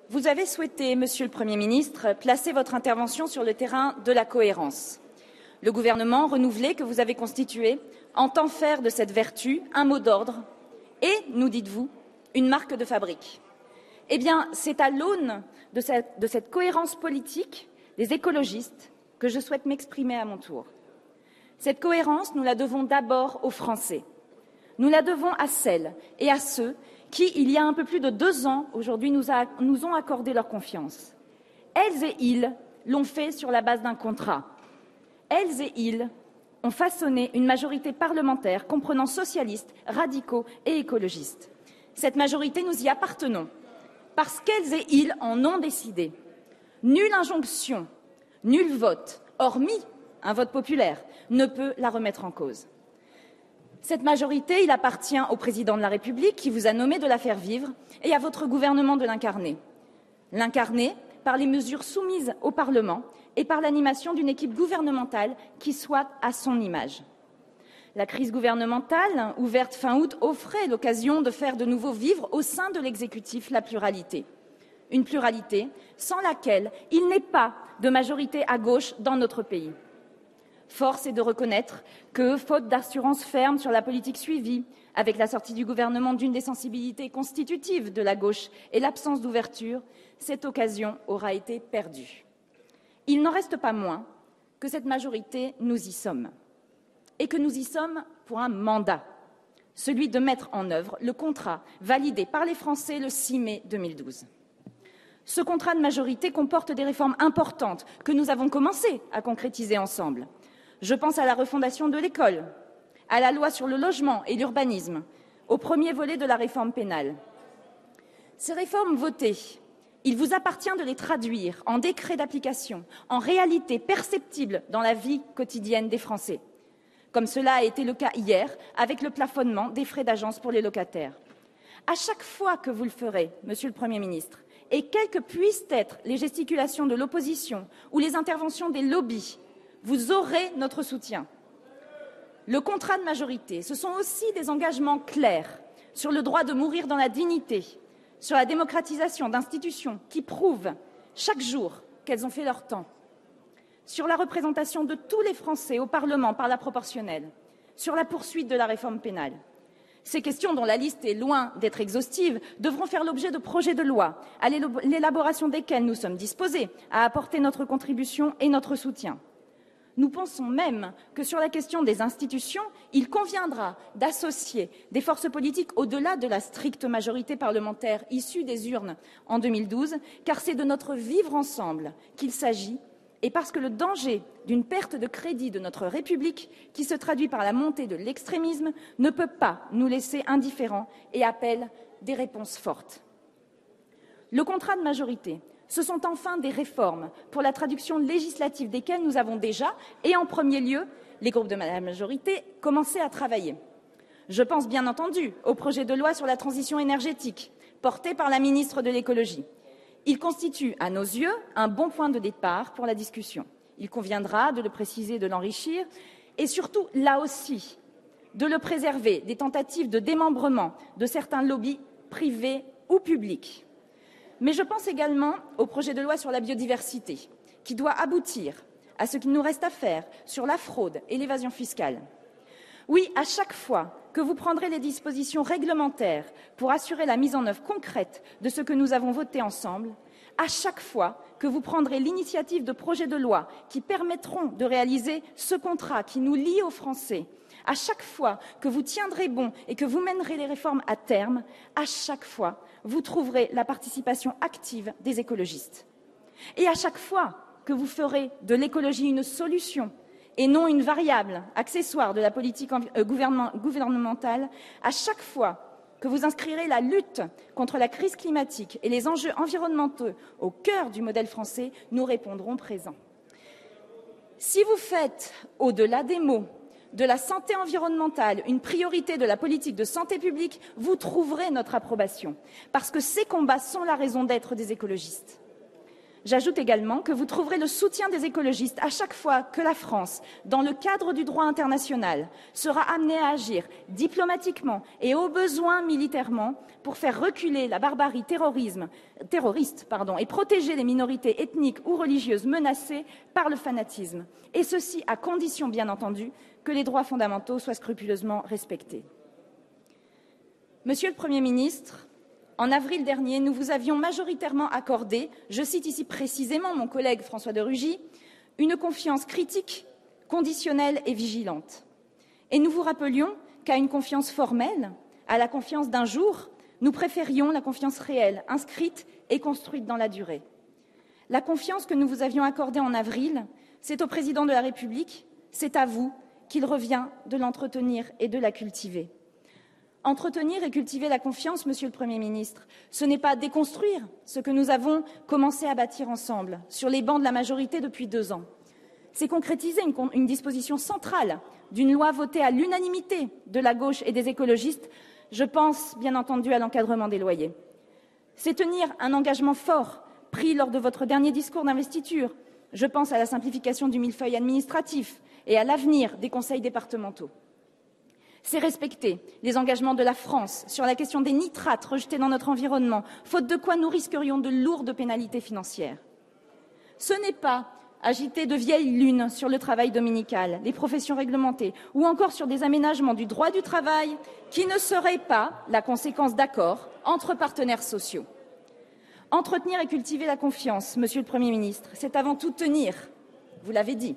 Vous avez souhaité, Monsieur le Premier ministre, placer votre intervention sur le terrain de la cohérence. Le gouvernement renouvelé que vous avez constitué entend faire de cette vertu un mot d'ordre et, nous dites-vous, une marque de fabrique. Eh bien, c'est à l'aune de cette cohérence politique des écologistes que je souhaite m'exprimer à mon tour. Cette cohérence, nous la devons d'abord aux Français. Nous la devons à celles et à ceux qui, il y a un peu plus de 2 ans, aujourd'hui, nous ont accordé leur confiance. Elles et ils l'ont fait sur la base d'un contrat. Elles et ils ont façonné une majorité parlementaire comprenant socialistes, radicaux et écologistes. Cette majorité, nous y appartenons, parce qu'elles et ils en ont décidé. Nulle injonction, nul vote, hormis un vote populaire, ne peut la remettre en cause. Cette majorité, il appartient au Président de la République qui vous a nommé de la faire vivre et à votre gouvernement de l'incarner. L'incarner par les mesures soumises au Parlement et par l'animation d'une équipe gouvernementale qui soit à son image. La crise gouvernementale, ouverte fin août, offrait l'occasion de faire de nouveau vivre au sein de l'exécutif la pluralité. Une pluralité sans laquelle il n'est pas de majorité à gauche dans notre pays. Force est de reconnaître que, faute d'assurance ferme sur la politique suivie, avec la sortie du gouvernement d'une des sensibilités constitutives de la gauche et l'absence d'ouverture, cette occasion aura été perdue. Il n'en reste pas moins que cette majorité, nous y sommes. Et que nous y sommes pour un mandat, celui de mettre en œuvre le contrat validé par les Français le 6 mai 2012. Ce contrat de majorité comporte des réformes importantes que nous avons commencé à concrétiser ensemble. Je pense à la refondation de l'école, à la loi sur le logement et l'urbanisme, au premier volet de la réforme pénale. Ces réformes votées, il vous appartient de les traduire en décrets d'application, en réalité perceptible dans la vie quotidienne des Français, comme cela a été le cas hier avec le plafonnement des frais d'agence pour les locataires. À chaque fois que vous le ferez, Monsieur le Premier ministre, et quelles que puissent être les gesticulations de l'opposition ou les interventions des lobbies, vous aurez notre soutien. Le contrat de majorité, ce sont aussi des engagements clairs sur le droit de mourir dans la dignité, sur la démocratisation d'institutions qui prouvent chaque jour qu'elles ont fait leur temps, sur la représentation de tous les Français au Parlement par la proportionnelle, sur la poursuite de la réforme pénale. Ces questions, dont la liste est loin d'être exhaustive, devront faire l'objet de projets de loi, à l'élaboration desquels nous sommes disposés à apporter notre contribution et notre soutien. Nous pensons même que sur la question des institutions, il conviendra d'associer des forces politiques au-delà de la stricte majorité parlementaire issue des urnes en 2012, car c'est de notre vivre ensemble qu'il s'agit, et parce que le danger d'une perte de crédit de notre République, qui se traduit par la montée de l'extrémisme, ne peut pas nous laisser indifférents et appelle des réponses fortes. Le contrat de majorité, ce sont enfin des réformes pour la traduction législative desquelles nous avons déjà, et en premier lieu, les groupes de la majorité, commencé à travailler. Je pense bien entendu au projet de loi sur la transition énergétique, porté par la ministre de l'Écologie. Il constitue, à nos yeux, un bon point de départ pour la discussion. Il conviendra de le préciser, de l'enrichir, et surtout, là aussi, de le préserver des tentatives de démembrement de certains lobbies privés ou publics. Mais je pense également au projet de loi sur la biodiversité, qui doit aboutir à ce qu'il nous reste à faire sur la fraude et l'évasion fiscale. Oui, à chaque fois que vous prendrez les dispositions réglementaires pour assurer la mise en œuvre concrète de ce que nous avons voté ensemble, à chaque fois que vous prendrez l'initiative de projets de loi qui permettront de réaliser ce contrat qui nous lie aux Français, à chaque fois que vous tiendrez bon et que vous mènerez les réformes à terme, à chaque fois, vous trouverez la participation active des écologistes. Et à chaque fois que vous ferez de l'écologie une solution et non une variable accessoire de la politique gouvernementale, à chaque fois que vous inscrirez la lutte contre la crise climatique et les enjeux environnementaux au cœur du modèle français, nous répondrons présents. Si vous faites, au-delà des mots, de la santé environnementale une priorité de la politique de santé publique, vous trouverez notre approbation, parce que ces combats sont la raison d'être des écologistes. J'ajoute également que vous trouverez le soutien des écologistes à chaque fois que la France, dans le cadre du droit international, sera amenée à agir diplomatiquement et au besoin militairement pour faire reculer la barbarie terroriste et protéger les minorités ethniques ou religieuses menacées par le fanatisme, et ceci à condition, bien entendu, que les droits fondamentaux soient scrupuleusement respectés. Monsieur le Premier ministre, en avril dernier, nous vous avions majoritairement accordé, je cite ici précisément mon collègue François de Rugy, une confiance critique, conditionnelle et vigilante. Et nous vous rappelions qu'à une confiance formelle, à la confiance d'un jour, nous préférions la confiance réelle, inscrite et construite dans la durée. La confiance que nous vous avions accordée en avril, c'est au Président de la République, c'est à vous qu'il revient de l'entretenir et de la cultiver. Entretenir et cultiver la confiance, Monsieur le Premier ministre, ce n'est pas déconstruire ce que nous avons commencé à bâtir ensemble, sur les bancs de la majorité depuis 2 ans. C'est concrétiser une disposition centrale d'une loi votée à l'unanimité de la gauche et des écologistes. Je pense, bien entendu, à l'encadrement des loyers. C'est tenir un engagement fort pris lors de votre dernier discours d'investiture. Je pense à la simplification du millefeuille administratif et à l'avenir des conseils départementaux. C'est respecter les engagements de la France sur la question des nitrates rejetés dans notre environnement, faute de quoi nous risquerions de lourdes pénalités financières. Ce n'est pas agiter de vieilles lunes sur le travail dominical, les professions réglementées ou encore sur des aménagements du droit du travail qui ne seraient pas la conséquence d'accords entre partenaires sociaux. Entretenir et cultiver la confiance, Monsieur le Premier ministre, c'est avant tout tenir, vous l'avez dit,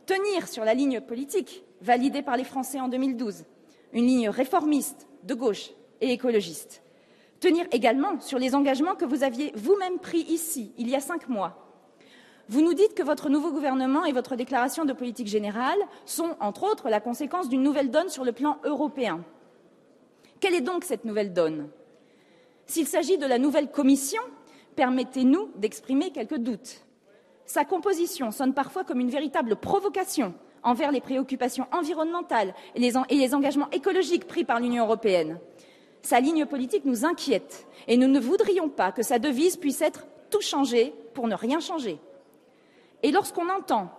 tenir sur la ligne politique validée par les Français en 2012, une ligne réformiste, de gauche et écologiste. Tenir également sur les engagements que vous aviez vous-même pris ici, il y a 5 mois. Vous nous dites que votre nouveau gouvernement et votre déclaration de politique générale sont, entre autres, la conséquence d'une nouvelle donne sur le plan européen. Quelle est donc cette nouvelle donne? S'il s'agit de la nouvelle Commission, permettez-nous d'exprimer quelques doutes. Sa composition sonne parfois comme une véritable provocation envers les préoccupations environnementales et les engagements écologiques pris par l'Union européenne. Sa ligne politique nous inquiète et nous ne voudrions pas que sa devise puisse être « tout changer pour ne rien changer ». Et lorsqu'on entend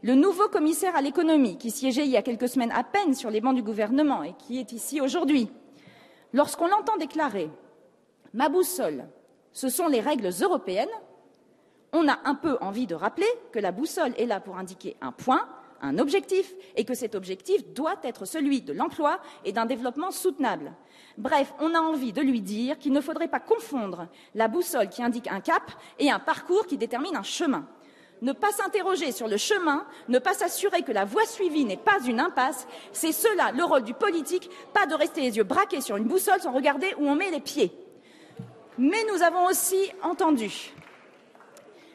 le nouveau commissaire à l'économie, qui siégeait il y a quelques semaines à peine sur les bancs du gouvernement et qui est ici aujourd'hui, lorsqu'on l'entend déclarer « ma boussole, ce sont les règles européennes », on a un peu envie de rappeler que la boussole est là pour indiquer un point, un objectif, et que cet objectif doit être celui de l'emploi et d'un développement soutenable. Bref, on a envie de lui dire qu'il ne faudrait pas confondre la boussole qui indique un cap et un parcours qui détermine un chemin. Ne pas s'interroger sur le chemin, ne pas s'assurer que la voie suivie n'est pas une impasse, c'est cela le rôle du politique, pas de rester les yeux braqués sur une boussole sans regarder où on met les pieds. Mais nous avons aussi entendu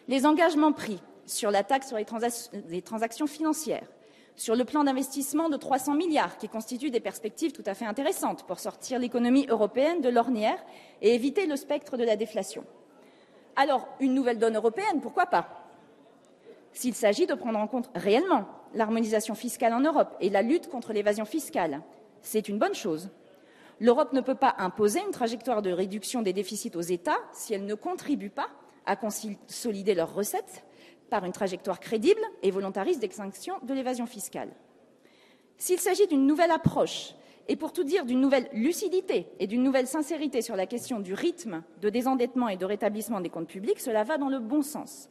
les engagements pris sur la taxe sur les transactions financières, sur le plan d'investissement de 300 milliards qui constitue des perspectives tout à fait intéressantes pour sortir l'économie européenne de l'ornière et éviter le spectre de la déflation. Alors, une nouvelle donne européenne, pourquoi pas? S'il s'agit de prendre en compte réellement l'harmonisation fiscale en Europe et la lutte contre l'évasion fiscale, c'est une bonne chose. L'Europe ne peut pas imposer une trajectoire de réduction des déficits aux États si elle ne contribue pas à consolider leurs recettes par une trajectoire crédible et volontariste d'extinction de l'évasion fiscale. S'il s'agit d'une nouvelle approche, et pour tout dire d'une nouvelle lucidité et d'une nouvelle sincérité sur la question du rythme de désendettement et de rétablissement des comptes publics, cela va dans le bon sens.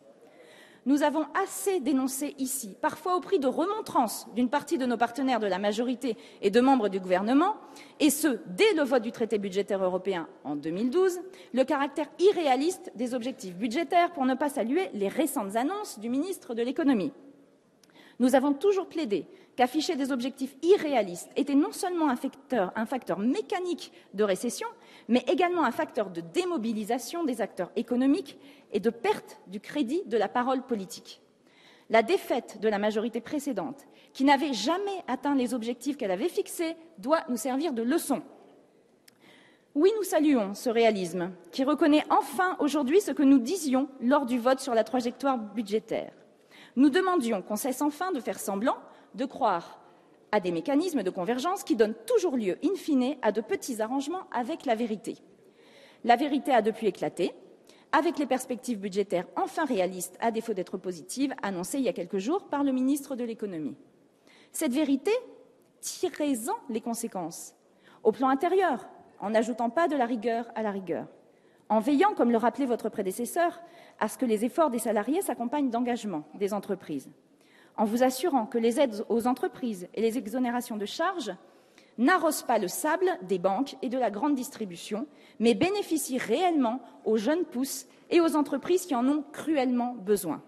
Nous avons assez dénoncé ici, parfois au prix de remontrances d'une partie de nos partenaires de la majorité et de membres du gouvernement, et ce, dès le vote du traité budgétaire européen en 2012, le caractère irréaliste des objectifs budgétaires, pour ne pas saluer les récentes annonces du ministre de l'économie. Nous avons toujours plaidé qu'afficher des objectifs irréalistes était non seulement un facteur mécanique de récession, mais également un facteur de démobilisation des acteurs économiques et de perte du crédit de la parole politique. La défaite de la majorité précédente, qui n'avait jamais atteint les objectifs qu'elle avait fixés, doit nous servir de leçon. Oui, nous saluons ce réalisme qui reconnaît enfin aujourd'hui ce que nous disions lors du vote sur la trajectoire budgétaire. Nous demandions qu'on cesse enfin de faire semblant de croire à des mécanismes de convergence qui donnent toujours lieu, in fine, à de petits arrangements avec la vérité. La vérité a depuis éclaté. avec les perspectives budgétaires enfin réalistes, à défaut d'être positives, annoncées il y a quelques jours par le ministre de l'Économie. Cette vérité, tirez-en les conséquences. Au plan intérieur, en n'ajoutant pas de la rigueur à la rigueur. En veillant, comme le rappelait votre prédécesseur, à ce que les efforts des salariés s'accompagnent d'engagement des entreprises. En vous assurant que les aides aux entreprises et les exonérations de charges n'arrosent pas le sable des banques et de la grande distribution, mais bénéficient réellement aux jeunes pousses et aux entreprises qui en ont cruellement besoin.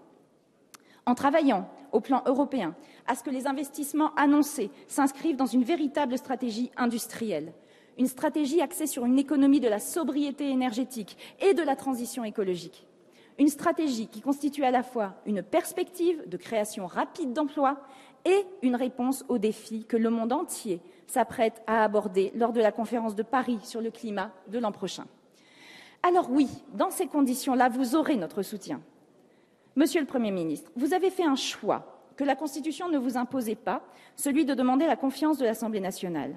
En travaillant au plan européen à ce que les investissements annoncés s'inscrivent dans une véritable stratégie industrielle, une stratégie axée sur une économie de la sobriété énergétique et de la transition écologique, une stratégie qui constitue à la fois une perspective de création rapide d'emplois et une réponse aux défis que le monde entier s'apprête à aborder lors de la conférence de Paris sur le climat de l'an prochain. Alors oui, dans ces conditions-là, vous aurez notre soutien. Monsieur le Premier ministre, vous avez fait un choix que la Constitution ne vous imposait pas, celui de demander la confiance de l'Assemblée nationale.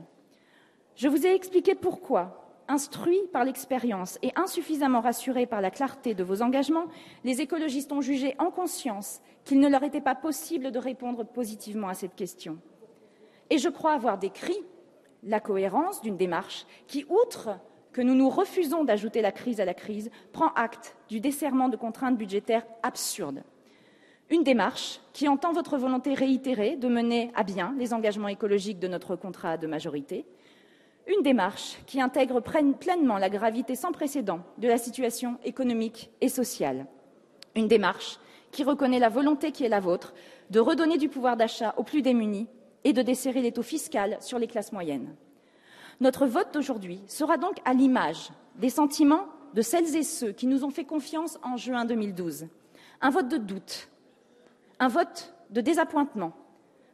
Je vous ai expliqué pourquoi, instruits par l'expérience et insuffisamment rassurés par la clarté de vos engagements, les écologistes ont jugé en conscience qu'il ne leur était pas possible de répondre positivement à cette question. Et je crois avoir décrit la cohérence d'une démarche qui, outre que nous nous refusons d'ajouter la crise à la crise, prend acte du desserrement de contraintes budgétaires absurdes. Une démarche qui entend votre volonté réitérée de mener à bien les engagements écologiques de notre contrat de majorité. Une démarche qui intègre pleinement la gravité sans précédent de la situation économique et sociale. Une démarche qui reconnaît la volonté qui est la vôtre de redonner du pouvoir d'achat aux plus démunis et de desserrer l'étau fiscal sur les classes moyennes. Notre vote d'aujourd'hui sera donc à l'image des sentiments de celles et ceux qui nous ont fait confiance en juin 2012. Un vote de doute, un vote de désappointement,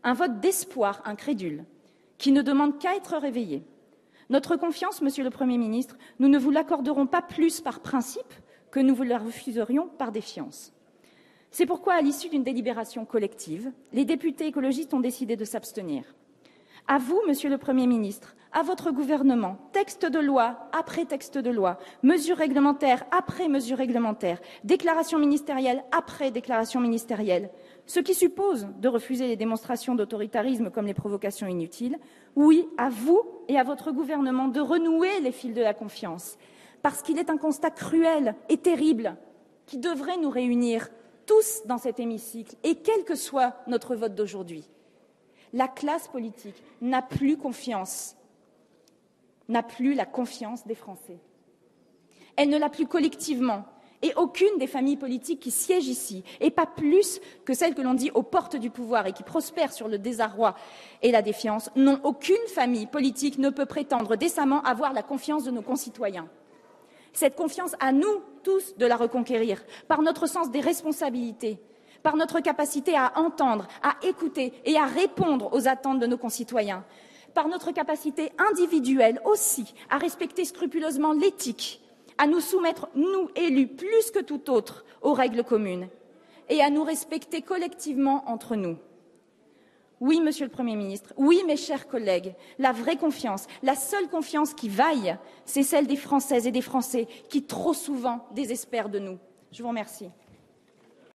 un vote d'espoir incrédule, qui ne demande qu'à être réveillé. Notre confiance, Monsieur le Premier ministre, nous ne vous l'accorderons pas plus par principe que nous vous la refuserions par défiance. C'est pourquoi, à l'issue d'une délibération collective, les députés écologistes ont décidé de s'abstenir. À vous, Monsieur le Premier ministre, à votre gouvernement, texte de loi après texte de loi, mesures réglementaires après mesures réglementaires, déclaration ministérielle après déclaration ministérielle, ce qui suppose de refuser les démonstrations d'autoritarisme comme les provocations inutiles. Oui, à vous et à votre gouvernement de renouer les fils de la confiance, parce qu'il est un constat cruel et terrible qui devrait nous réunir tous dans cet hémicycle, et quel que soit notre vote d'aujourd'hui. La classe politique n'a plus confiance, n'a plus la confiance des Français. Elle ne l'a plus collectivement, et aucune des familles politiques qui siègent ici, et pas plus que celles que l'on dit aux portes du pouvoir et qui prospèrent sur le désarroi et la défiance, non, aucune famille politique ne peut prétendre décemment avoir la confiance de nos concitoyens. Cette confiance, à nous tous de la reconquérir, par notre sens des responsabilités, par notre capacité à entendre, à écouter et à répondre aux attentes de nos concitoyens, par notre capacité individuelle aussi à respecter scrupuleusement l'éthique, à nous soumettre, nous élus, plus que tout autre, aux règles communes, et à nous respecter collectivement entre nous. Oui, Monsieur le Premier ministre, oui, mes chers collègues, la vraie confiance, la seule confiance qui vaille, c'est celle des Françaises et des Français qui trop souvent désespèrent de nous. Je vous remercie.